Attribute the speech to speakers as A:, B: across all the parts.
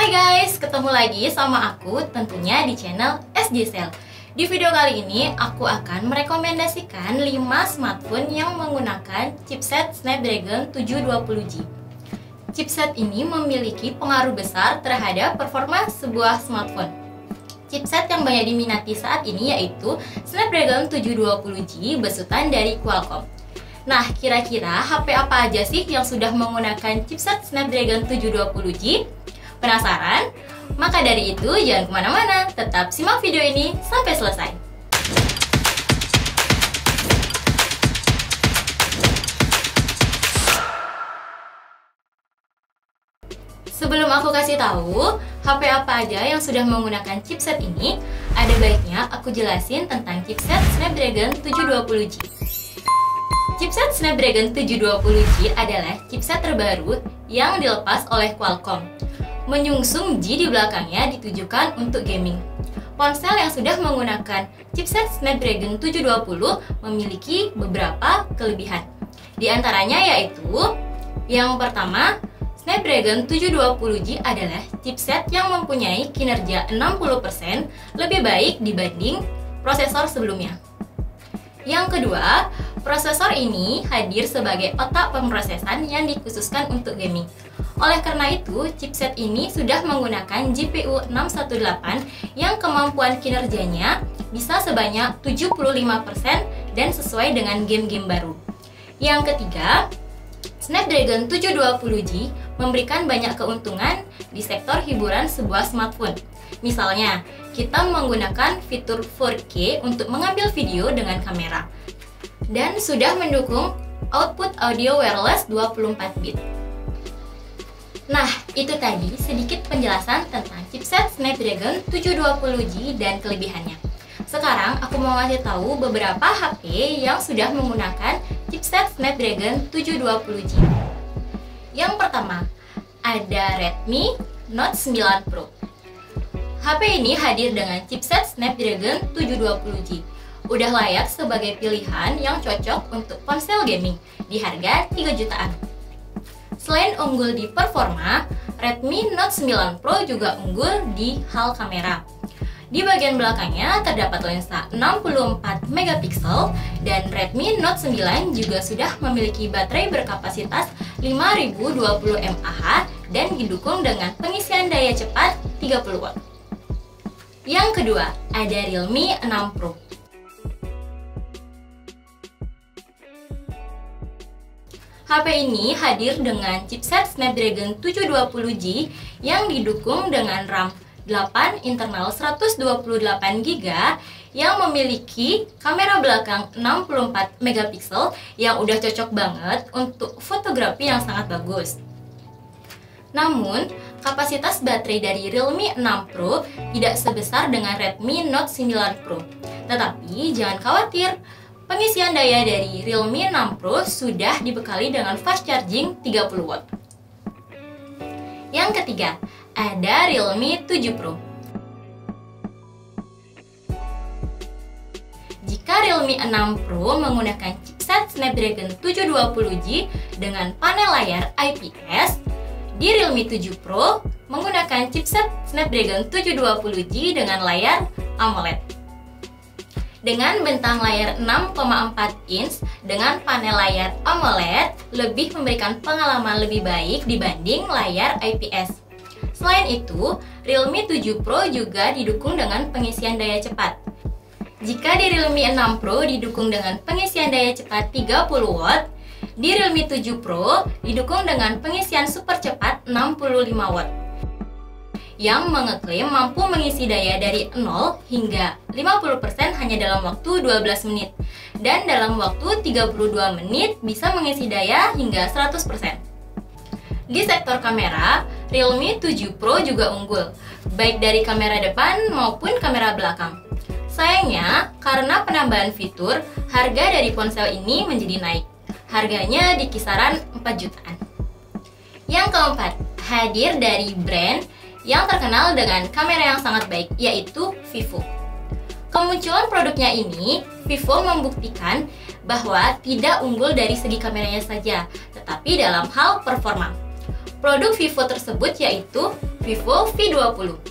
A: Hai guys, ketemu lagi sama aku tentunya di channel SJ Cell. Di video kali ini aku akan merekomendasikan 5 smartphone yang menggunakan chipset Snapdragon 720G. Chipset ini memiliki pengaruh besar terhadap performa sebuah smartphone. Chipset yang banyak diminati saat ini yaitu Snapdragon 720G besutan dari Qualcomm. Nah, kira-kira HP apa aja sih yang sudah menggunakan chipset Snapdragon 720G? Penasaran? Maka dari itu jangan kemana-mana, tetap simak video ini sampai selesai. Sebelum aku kasih tahu HP apa aja yang sudah menggunakan chipset ini, ada baiknya aku jelasin tentang chipset Snapdragon 720G. Chipset Snapdragon 720G adalah chipset terbaru yang dilepas oleh Qualcomm. Menyungsung G di belakangnya ditujukan untuk gaming. Ponsel yang sudah menggunakan chipset Snapdragon 720 memiliki beberapa kelebihan. Di antaranya yaitu, yang pertama, Snapdragon 720G adalah chipset yang mempunyai kinerja 60% lebih baik dibanding prosesor sebelumnya. Yang kedua, prosesor ini hadir sebagai otak pemrosesan yang dikhususkan untuk gaming. Oleh karena itu, chipset ini sudah menggunakan GPU 618 yang kemampuan kinerjanya bisa sebanyak 75% dan sesuai dengan game-game baru. Yang ketiga, Snapdragon 720G memberikan banyak keuntungan di sektor hiburan sebuah smartphone. Misalnya, kita menggunakan fitur 4K untuk mengambil video dengan kamera dan sudah mendukung output audio wireless 24 bit. Nah, itu tadi sedikit penjelasan tentang chipset Snapdragon 720G dan kelebihannya. Sekarang aku mau ngasih tahu beberapa HP yang sudah menggunakan chipset Snapdragon 720G. Yang pertama, ada Redmi Note 9 Pro. HP ini hadir dengan chipset Snapdragon 720G. Udah layak sebagai pilihan yang cocok untuk ponsel gaming di harga 3 jutaan. Selain unggul di performa, Redmi Note 9 Pro juga unggul di hal kamera. Di bagian belakangnya terdapat lensa 64 megapiksel dan Redmi Note 9 juga sudah memiliki baterai berkapasitas 5020 mAh dan didukung dengan pengisian daya cepat 30 watt. Yang kedua, ada Realme 6 Pro. HP ini hadir dengan chipset Snapdragon 720G yang didukung dengan RAM 8 internal 128GB yang memiliki kamera belakang 64 megapiksel yang udah cocok banget untuk fotografi yang sangat bagus. Namun, kapasitas baterai dari Realme 6 Pro tidak sebesar dengan Redmi Note 9 Pro. Tetapi jangan khawatir, pengisian daya dari Realme 6 Pro sudah dibekali dengan fast charging 30 watt. Yang ketiga, ada Realme 7 Pro. Jika Realme 6 Pro menggunakan chipset Snapdragon 720G dengan panel layar IPS, di Realme 7 Pro menggunakan chipset Snapdragon 720G dengan layar AMOLED. Dengan bentang layar 6,4 inch dengan panel layar AMOLED lebih memberikan pengalaman lebih baik dibanding layar IPS. Selain itu, Realme 7 Pro juga didukung dengan pengisian daya cepat. Jika di Realme 6 Pro didukung dengan pengisian daya cepat 30 watt, di Realme 7 Pro didukung dengan pengisian super cepat 65 watt. Yang mengeklaim mampu mengisi daya dari 0 hingga 50% hanya dalam waktu 12 menit dan dalam waktu 32 menit bisa mengisi daya hingga 100%. Di sektor kamera, Realme 7 Pro juga unggul, baik dari kamera depan maupun kamera belakang. Sayangnya, karena penambahan fitur, harga dari ponsel ini menjadi naik. Harganya di kisaran 4 jutaan. Yang keempat, hadir dari brand yang terkenal dengan kamera yang sangat baik, yaitu Vivo. Kemunculan produknya ini, Vivo membuktikan bahwa tidak unggul dari segi kameranya saja, tetapi dalam hal performa. Produk Vivo tersebut yaitu Vivo V20.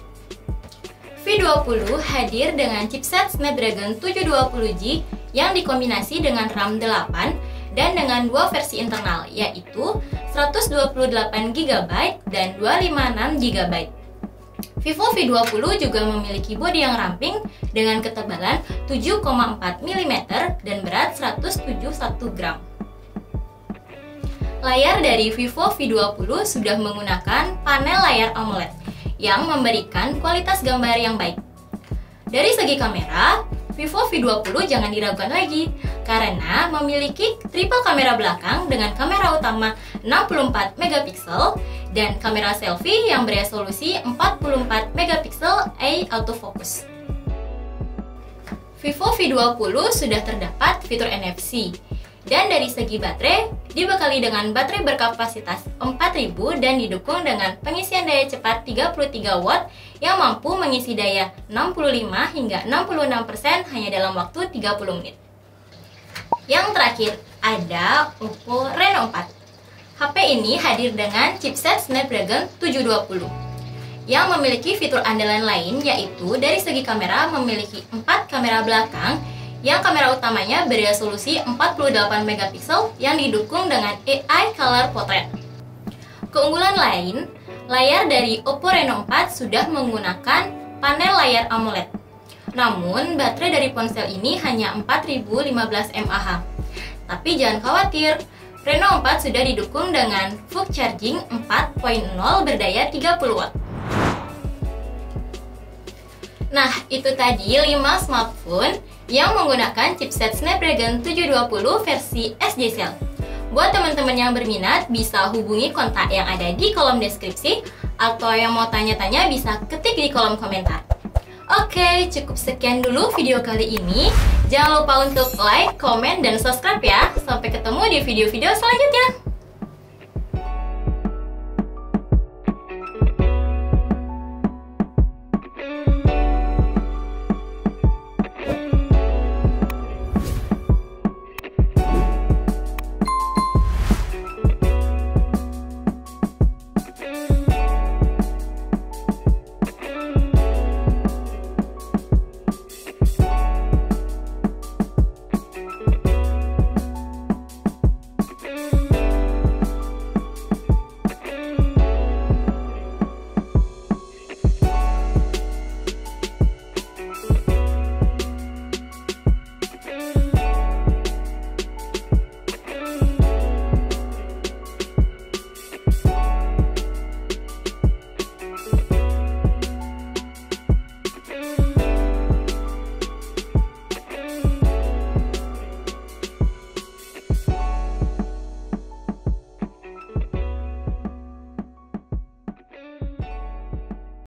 A: V20 hadir dengan chipset Snapdragon 720G yang dikombinasi dengan RAM 8 dan dengan dua versi internal, yaitu 128GB dan 256GB. Vivo V20 juga memiliki bodi yang ramping dengan ketebalan 7,4 mm dan berat 171 gram. Layar dari Vivo V20 sudah menggunakan panel layar AMOLED yang memberikan kualitas gambar yang baik. Dari segi kamera, Vivo V20 jangan diragukan lagi karena memiliki triple kamera belakang dengan kamera utama 64 MP dan kamera selfie yang beresolusi 44 MP autofocus. Vivo V20 sudah terdapat fitur NFC. Dan dari segi baterai, dibekali dengan baterai berkapasitas 4000 dan didukung dengan pengisian daya cepat 33 watt yang mampu mengisi daya 65 hingga 66% hanya dalam waktu 30 menit. Yang terakhir, ada Oppo Reno 4. HP ini hadir dengan chipset Snapdragon 720 yang memiliki fitur andalan lain, yaitu dari segi kamera memiliki 4 kamera belakang yang kamera utamanya beresolusi 48 MP yang didukung dengan AI Color Portrait. Keunggulan lain, layar dari Oppo Reno 4 sudah menggunakan panel layar AMOLED. Namun, baterai dari ponsel ini hanya 4015 mAh. Tapi jangan khawatir, Reno 4 sudah didukung dengan Fast Charging 4.0 berdaya 30 watt. Nah, itu tadi 5 smartphone yang menggunakan chipset Snapdragon 720 versi SJ Cell. Buat teman-teman yang berminat, bisa hubungi kontak yang ada di kolom deskripsi, atau yang mau tanya-tanya bisa ketik di kolom komentar. Oke, cukup sekian dulu video kali ini. Jangan lupa untuk like, komen, dan subscribe ya. Sampai ketemu di video-video selanjutnya.